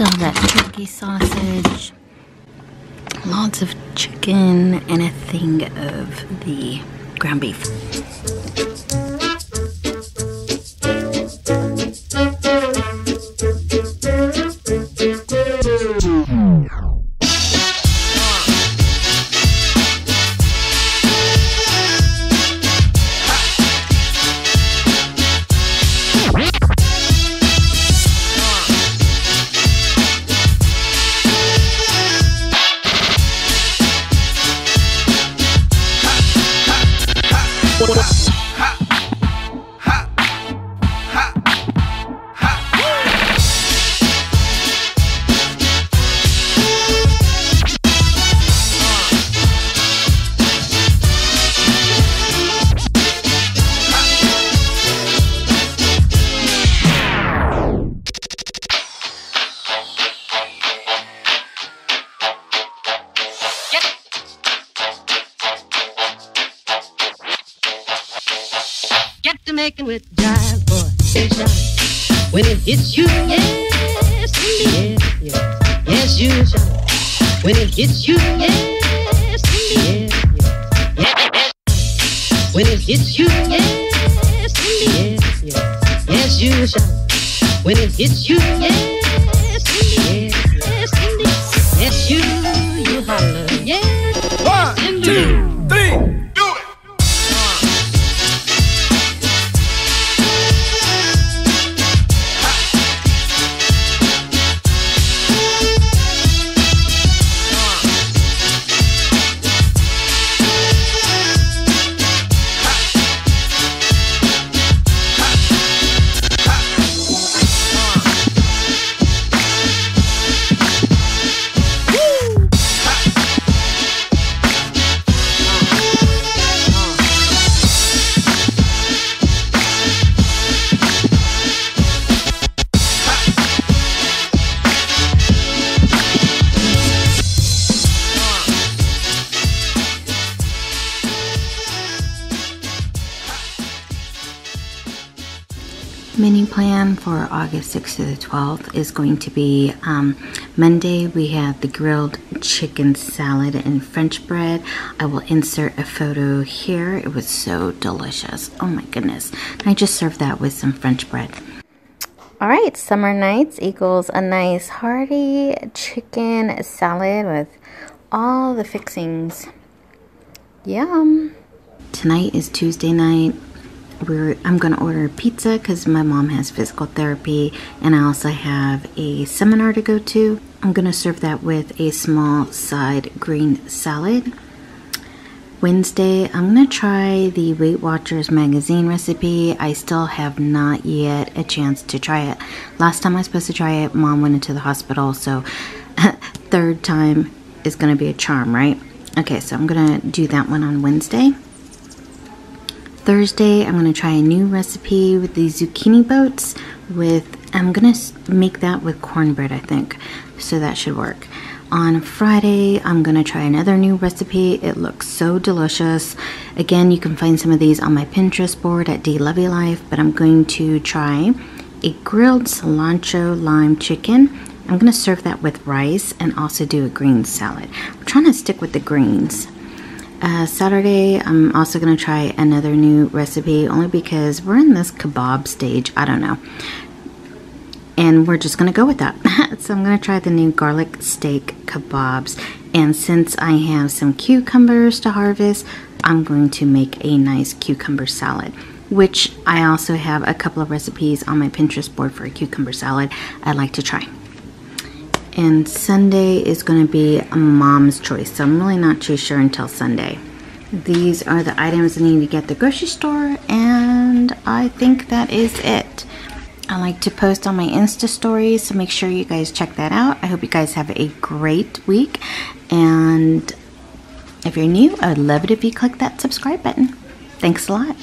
Still that turkey sausage, lots of chicken, and a thing of the ground beef. Making with jive, boy, shine. When it hits you, yes, yes, yes, yes, you shine. When it hits you, yes, yes, yes, yes. When it hits you, yes, yes, yes, yes, you shine. When it hits you, yes, yes, yes, yes, you holler, yes. 1, 2, 3. Mini plan for August 6th to the 12th is going to be Monday. We have the grilled chicken salad and French bread. I will insert a photo here. It was so delicious. Oh my goodness. I just served that with some French bread. All right, summer nights equals a nice hearty chicken salad with all the fixings. Yum. Tonight is Tuesday night. I'm going to order pizza because my mom has physical therapy and I also have a seminar to go to. I'm going to serve that with a small side green salad. Wednesday, I'm going to try the Weight Watchers magazine recipe. I still have not yet a chance to try it. Last time I was supposed to try it, Mom went into the hospital, so third time is going to be a charm, right? Okay, so I'm going to do that one on Wednesday. Thursday, I'm going to try a new recipe with the zucchini boats I'm going to make that with cornbread, I think, so that should work. On Friday, I'm going to try another new recipe. It looks so delicious. Again, you can find some of these on my Pinterest board at Dee Lovely Life, but I'm going to try a grilled cilantro lime chicken. I'm going to serve that with rice and also do a green salad. I'm trying to stick with the greens. Saturday, I'm also going to try another new recipe, only because we're in this kebab stage. I don't know. And we're just going to go with that. So I'm going to try the new garlic steak kebabs. And since I have some cucumbers to harvest, I'm going to make a nice cucumber salad, which I also have a couple of recipes on my Pinterest board for a cucumber salad I'd like to try. And Sunday is going to be a mom's choice, so I'm really not too sure until Sunday. These are the items I need to get at the grocery store, and I think that is it. I like to post on my Insta stories, so make sure you guys check that out. I hope you guys have a great week, and if you're new, I would love it if you click that subscribe button. Thanks a lot.